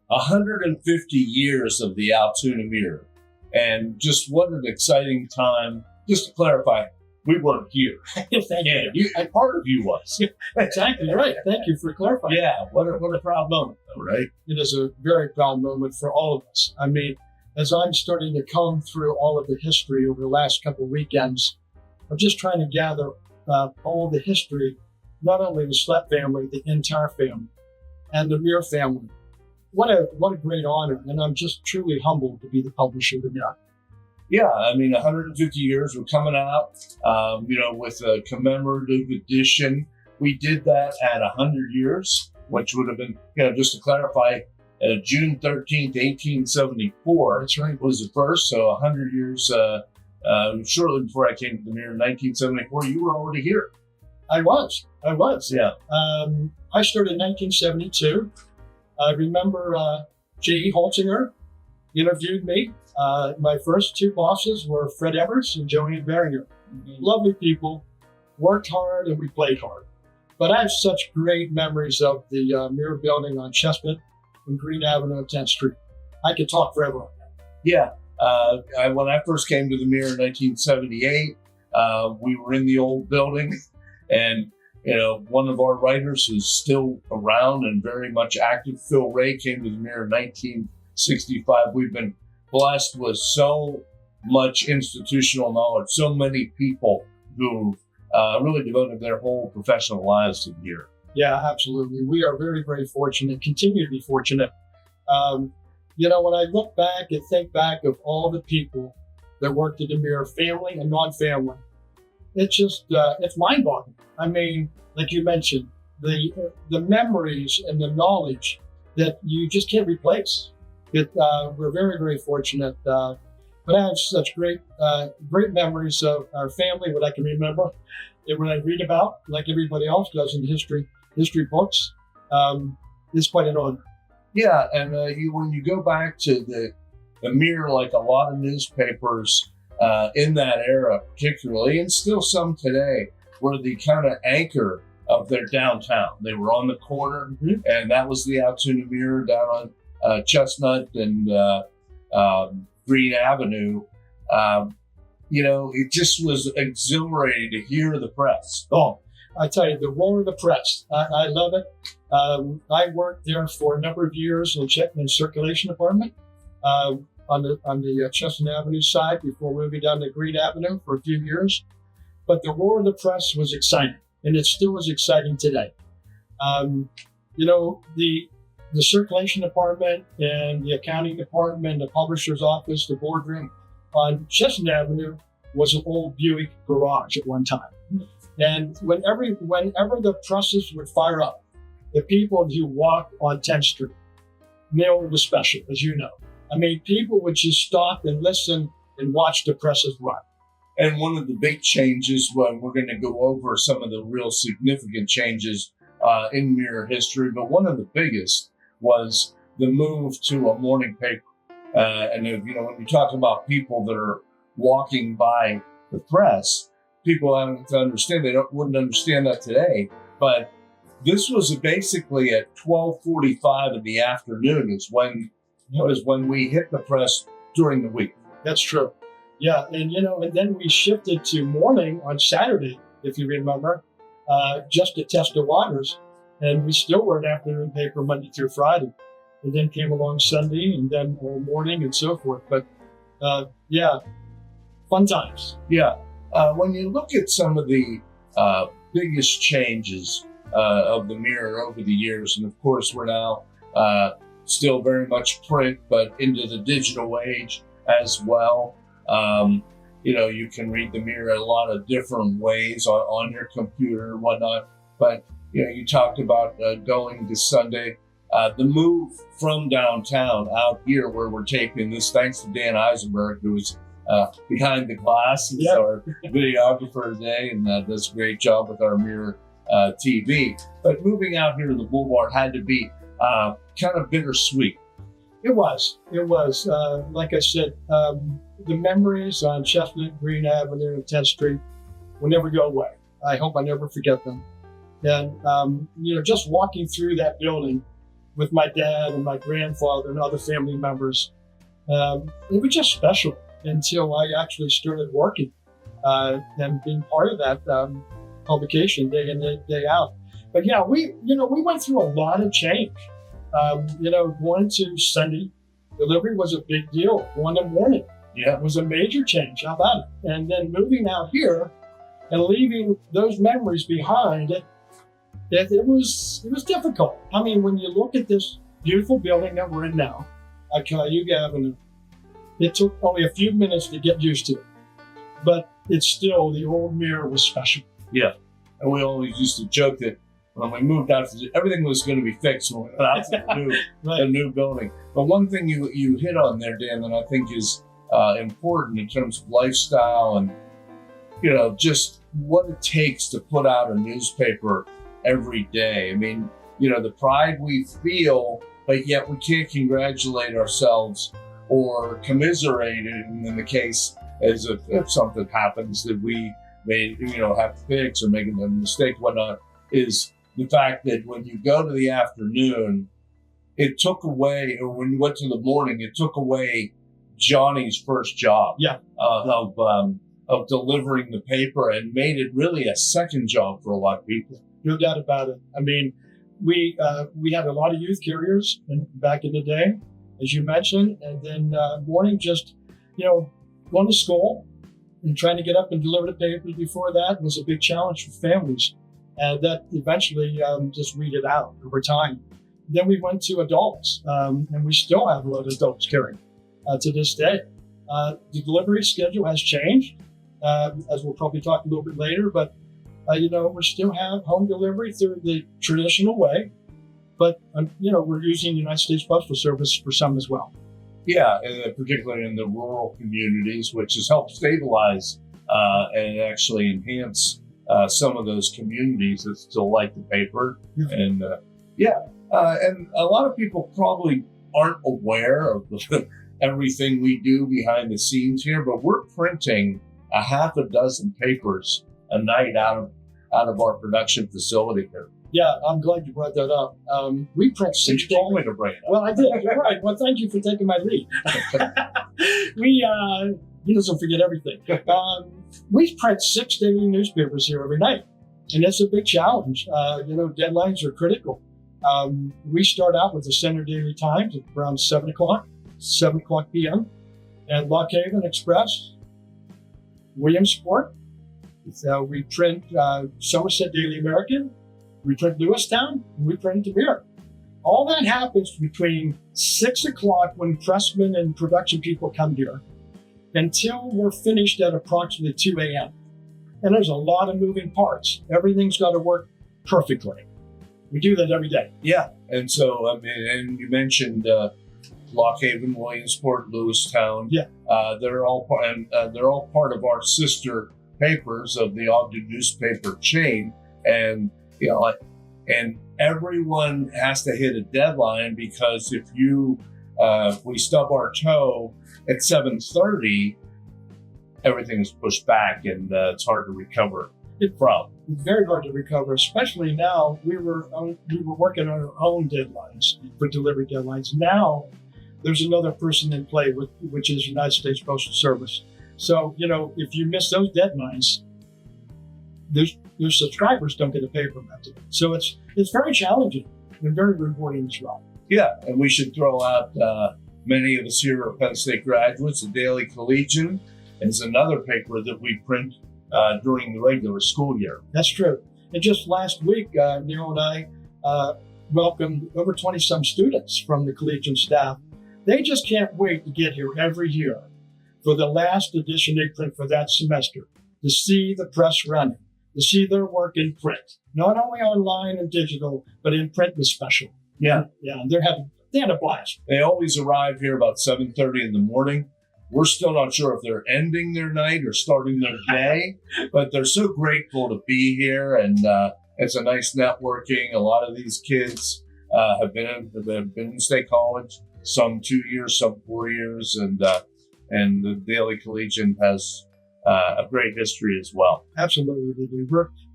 150 years of the Altoona Mirror. And just what an exciting time. Just to clarify, we weren't here. Thank you. And part of you was. Exactly right. Thank you for clarifying. Yeah, what a proud moment, though, right? It is a very proud moment for all of us. I mean, as I'm starting to comb through all of the history over the last couple of weekends, I'm just trying to gather all the history, not only the Slep family, the entire family, and the Mirror family. What a great honor, and I'm just truly humbled to be the publisher of the Mirror. Yeah, I mean, 150 years, we're coming out, with a commemorative edition. We did that at 100 years, which would have been, just to clarify, June 13th, 1874. That's right. Was the first, so 100 years, shortly before I came to the Mirror in 1974, you were already here. I was. Yeah. I started in 1972. I remember J.E. Holzinger interviewed me. My first two bosses were Fred Evers and Joanne Barringer. Mm-hmm. Lovely people, worked hard, and we played hard. But I have such great memories of the Mirror building on Chestnut and Green Avenue and 10th Street. I could talk forever on that. Yeah. When I first came to the Mirror in 1978, we were in the old building, and one of our writers who's still around and very much active, Phil Ray, came to the Mirror in 1965. We've been blessed with so much institutional knowledge, so many people who really devoted their whole professional lives to the Mirror. Yeah, absolutely. We are very, very fortunate, continue to be fortunate. When I look back and think back of all the people that worked at the Mirror, family and non-family, it's just, it's mind-boggling. I mean, like you mentioned, the memories and the knowledge that you just can't replace. We're very, very fortunate. But I have such great memories of our family, what I can remember, and what I read about, like everybody else does in history books. It's quite an honor. Yeah, and when you go back to the Mirror, like a lot of newspapers in that era particularly, and still some today, were the kind of anchor of their downtown. They were on the corner, mm-hmm. and that was the Altoona Mirror down on Chestnut and Green Avenue. It just was exhilarating to hear the press. Oh, I tell you, the roar of the press. I love it. I worked there for a number of years in circulation department on the Chestnut Avenue side before moving down to Green Avenue for a few years. But the roar of the press was exciting, and it still is exciting today. The circulation department and the accounting department, the publisher's office, the boardroom on Chestnut Avenue was an old Buick garage at one time. And whenever the presses would fire up, the people who walked on 10th Street, Neil was special, as you know. I mean, people would just stop and listen and watch the presses run. And one of the big changes, when we're going to go over some of the real significant changes in Mirror history, but one of the biggest was the move to a morning paper. And when you talk about people that are walking by the press, people have to understand, wouldn't understand that today, but this was basically at 12:45 in the afternoon is when we hit the press during the week. That's true. Yeah, and then we shifted to morning on Saturday, if you remember, just to test the waters. And we still were an afternoon paper Monday through Friday. And then came along Sunday and then all morning and so forth. But fun times. Yeah. When you look at some of the biggest changes of the Mirror over the years, and of course we're now still very much print, but into the digital age as well. You can read the Mirror in a lot of different ways on your computer and whatnot. But, you talked about going to Sunday. The move from downtown out here where we're taping this, thanks to Dan Eisenberg, who was behind the glass. He's our videographer today and does a great job with our Mirror TV. But moving out here to the Boulevard had to be kind of bittersweet. It was. Like I said, the memories on Chestnut, Green Avenue, and 10th Street will never go away. I hope I never forget them. And, just walking through that building, with my dad and my grandfather and other family members. It was just special until I actually started working and being part of that publication day in, day out. But yeah, we went through a lot of change. Going to Sunday delivery was a big deal. Going to morning, it was a major change. How about it? And then moving out here and leaving those memories behind, it was difficult. I mean, when you look at this beautiful building that we're in now, at Cayuga Avenue, it took only a few minutes to get used to it. But it's still, the old Mirror was special. Yeah. And we always used to joke that when we moved out, everything was going to be fixed when we went out to the new building. But one thing you hit on there, Dan, that I think is important in terms of lifestyle and, just what it takes to put out a newspaper every day. I mean, the pride we feel, but yet we can't congratulate ourselves or commiserate it in the case as if something happens that we may, have to fix or make a mistake, whatnot, is the fact that when you go to the afternoon, it took away, or when you went to the morning, it took away Johnny's first job of delivering the paper and made it really a second job for a lot of people. No doubt about it. I mean, we had a lot of youth carriers back in the day, as you mentioned, and then morning just, going to school and trying to get up and deliver the papers before that was a big challenge for families. And that eventually just weeded out over time. Then we went to adults, and we still have a lot of adults carrying to this day. The delivery schedule has changed, as we'll probably talk a little bit later, but we still have home delivery through the traditional way, but we're using the United States Postal Service for some as well. Yeah, and particularly in the rural communities, which has helped stabilize and actually enhance some of those communities that still like the paper. And and a lot of people probably aren't aware of everything we do behind the scenes here, but we're printing a half a dozen papers a night out of our production facility here. Yeah, I'm glad you brought that up. We print 6 You told me to bring it up. Well, I did. You're right. Well, thank you for taking my lead. He doesn't forget everything. We print 6 daily newspapers here every night, and that's a big challenge. Deadlines are critical. We start out with the Center Daily Times at around 7 o'clock p.m. and Lock Haven Express, Williamsport. So we print Somerset Daily American, we print Lewistown, and we print the Mirror. All that happens between 6 o'clock when pressmen and production people come here until we're finished at approximately 2 a.m. And there's a lot of moving parts. Everything's got to work perfectly. We do that every day. Yeah, and so and you mentioned Lock Haven, Williamsport, Lewistown. Yeah, they're all part of our sister papers of the Ogden newspaper chain, and and everyone has to hit a deadline, because if we stub our toe at 7:30, everything is pushed back, and it's hard to recover from. It's very hard to recover, especially now. We were working on our own deadlines for delivery deadlines. Now there's another person in play, which is United States Postal Service. So if you miss those deadlines, your subscribers don't get a paper method. So it's very challenging and very rewarding as well. Yeah, and we should throw out many of us here are Penn State graduates. The Daily Collegian is another paper that we print during the regular school year. That's true. And just last week, Neil and I welcomed over 20-some students from the Collegian staff. They just can't wait to get here every year for the last edition they print for that semester, to see the press running, to see their work in print, not only online and digital, but in print was special. Yeah. Yeah, they had a blast. They always arrive here about 7:30 in the morning. We're still not sure if they're ending their night or starting their day, but they're so grateful to be here, and it's a nice networking. A lot of these kids have been in State College, some 2 years, some 4 years, and the Daily Collegian has a great history as well. Absolutely, they do.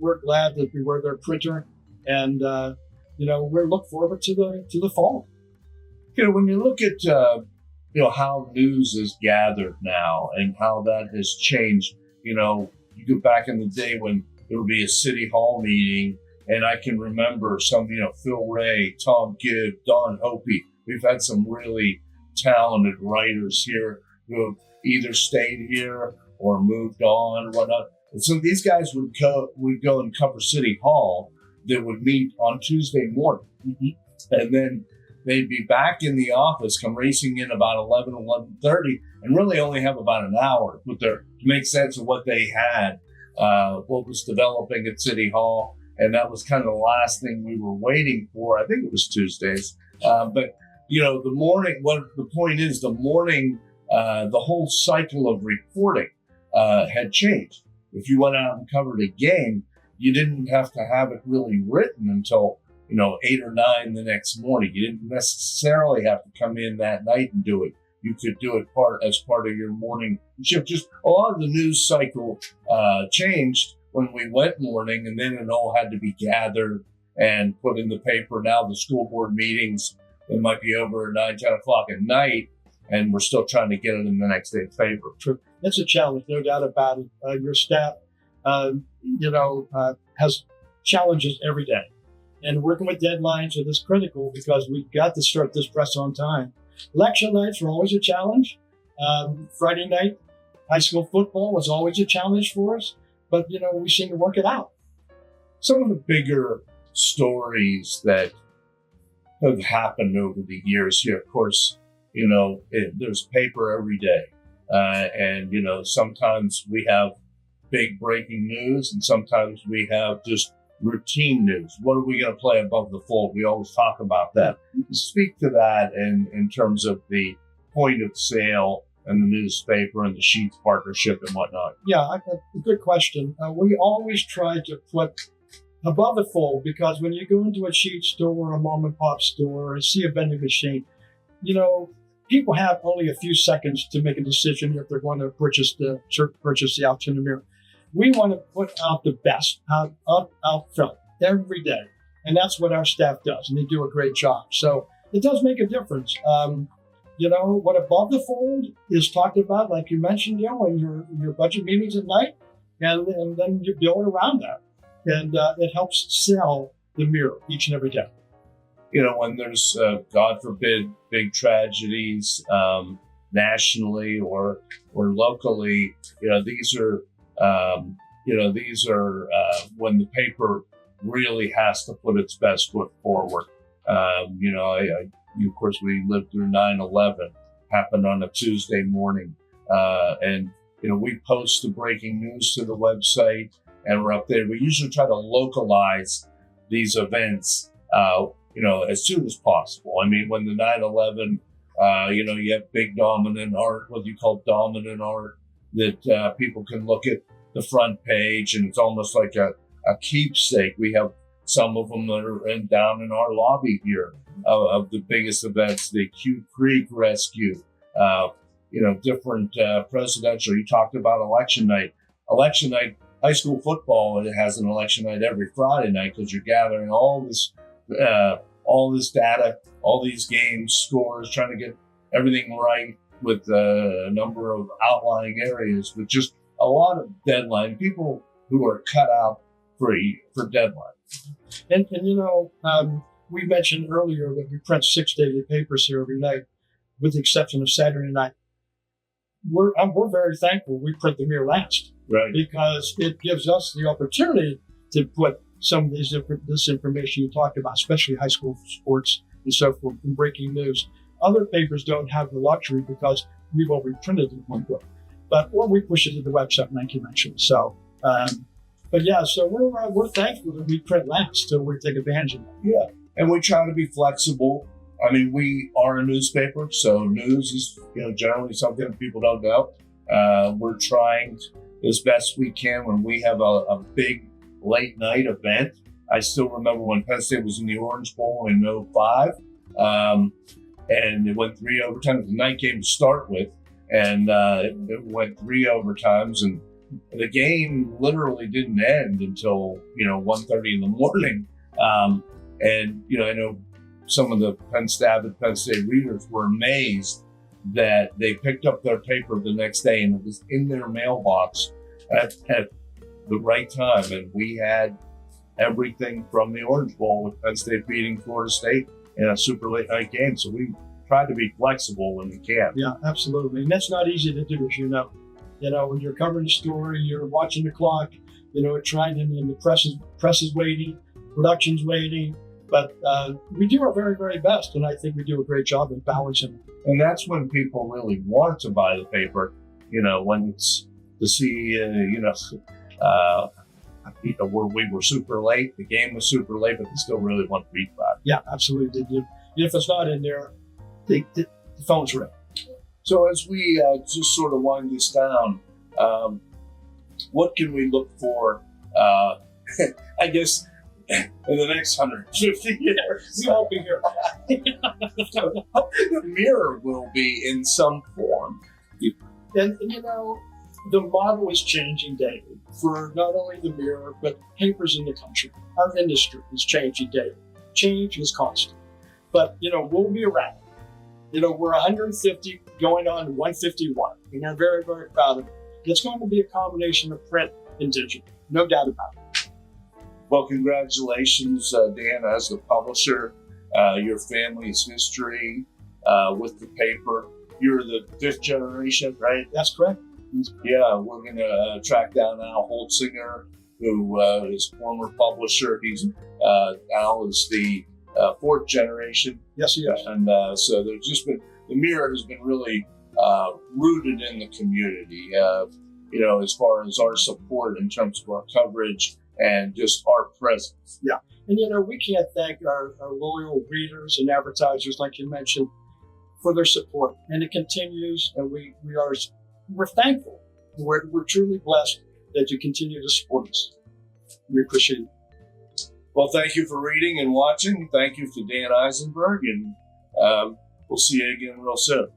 We're glad that we were their printer, and we're looking forward to the fall. When you look at how news is gathered now and how that has changed, you go back in the day when there would be a city hall meeting, and I can remember some, Phil Ray, Tom Gibb, Don Hopi. We've had some really talented writers here who have either stayed here or moved on or whatnot. And so these guys would go and cover City Hall. They would meet on Tuesday morning. Mm-hmm. And then they'd be back in the office, come racing in about 11:30, and really only have about an hour to make sense of what they had, what was developing at City Hall. And that was kind of the last thing we were waiting for. I think it was Tuesdays. But the morning, what the point is, the morning, the whole cycle of reporting had changed. If you went out and covered a game, you didn't have to have it really written until 8 or 9 the next morning. You didn't necessarily have to come in that night and do it. You could do it as part of your morning shift. Just a lot of the news cycle changed when we went morning, and then it all had to be gathered and put in the paper. Now the school board meetings, it might be over at 9, 10 o'clock at night, and we're still trying to get it in the next day's paper. True. It's a challenge, no doubt about it. Your staff, has challenges every day. And working with deadlines is critical because we've got to start this press on time. Election nights were always a challenge. Friday night, high school football was always a challenge for us. But, we seem to work it out. Some of the bigger stories that have happened over the years here, of course, there's paper every day. And sometimes we have big breaking news and sometimes we have just routine news. What are we going to play above the fold? We always talk about that. Speak to that in terms of the point of sale and the newspaper and the Sheets partnership and whatnot. Yeah, a good question. We always try to put above the fold because when you go into a Sheets store or a mom and pop store and see a vending machine, people have only a few seconds to make a decision if they're going to purchase the Altoona Mirror. We want to put out the best out front every day. And that's what our staff does. And they do a great job. So it does make a difference. What above the fold is talked about, like you mentioned, in your budget meetings at night. And then you build around that. And it helps sell the Mirror each and every day. When there's, God forbid, big tragedies nationally or locally, these are when the paper really has to put its best foot forward. Of course, we lived through 9/11, happened on a Tuesday morning. And we post the breaking news to the website and we're up there. We usually try to localize these events, as soon as possible. I mean, when the 9/11, you have big dominant art, what you call dominant art, that people can look at the front page and it's almost like a keepsake. We have some of them that are down in our lobby here of the biggest events, the Q Creek rescue, different presidential. You talked about election night. Election night, high school football, it has an election night every Friday night because you're gathering all this data, all these games, scores, trying to get everything right with a number of outlying areas, with just a lot of deadline people who are cut out for deadline. And we mentioned earlier that we print 6 daily papers here every night, with the exception of Saturday night. We're very thankful we print the Mirror last, right? Because it gives us the opportunity to put some of this information you talked about, especially high school sports and so forth, and breaking news. Other papers don't have the luxury because we've already printed it in one book, or we push it to the website, like you mentioned. So, so we're thankful that we print last, so we take advantage of that. Yeah, and we try to be flexible. I mean, we are a newspaper, so news is generally something people don't know. We're trying as best we can when we have a big late night event. I still remember when Penn State was in the Orange Bowl in 2005, and it went 3 overtimes. It was a night game to start with, and it went 3 overtimes, and the game literally didn't end until 1:30 in the morning. And, I know some of the Penn State readers were amazed that they picked up their paper the next day and it was in their mailbox at the right time. And we had everything from the Orange Bowl with Penn State beating Florida State in a super late night game. So we try to be flexible when we can. Yeah, absolutely. And that's not easy to do, as you know. When you're covering a story, you're watching the clock, trying, and the press is waiting, production's waiting. But we do our very, very best, and I think we do a great job in balancing it. And that's when people really want to buy the paper, when it's to see, where we were super late, the game was super late, but they still really want to read about it. Yeah, absolutely. They do. If it's not in there, the phone's ring. So as we just sort of wind this down, what can we look for, I guess, in the next 150 years? We won't be here. The Mirror will be in some form. And the model is changing daily for not only the Mirror, but papers in the country. Our industry is changing daily. Change is constant. But, we'll be around. We're 150 going on to 151, and we're very, very proud of it. It's going to be a combination of print and digital, no doubt about it. Well, congratulations, Dan, as the publisher, your family's history with the paper. You're the 5th generation, right? That's correct. Yeah, we're going to track down Al Holtzinger, who is former publisher. Al is the 4th generation. Yes, he is. And so there's just been, the Mirror has been really rooted in the community, as far as our support in terms of our coverage and just our presence. Yeah. And, we can't thank our loyal readers and advertisers, like you mentioned, for their support. And it continues, and we're thankful. We're truly blessed that you continue to support us. We appreciate it. Well, thank you for reading and watching. Thank you to Dan Eisenberg, and we'll see you again real soon.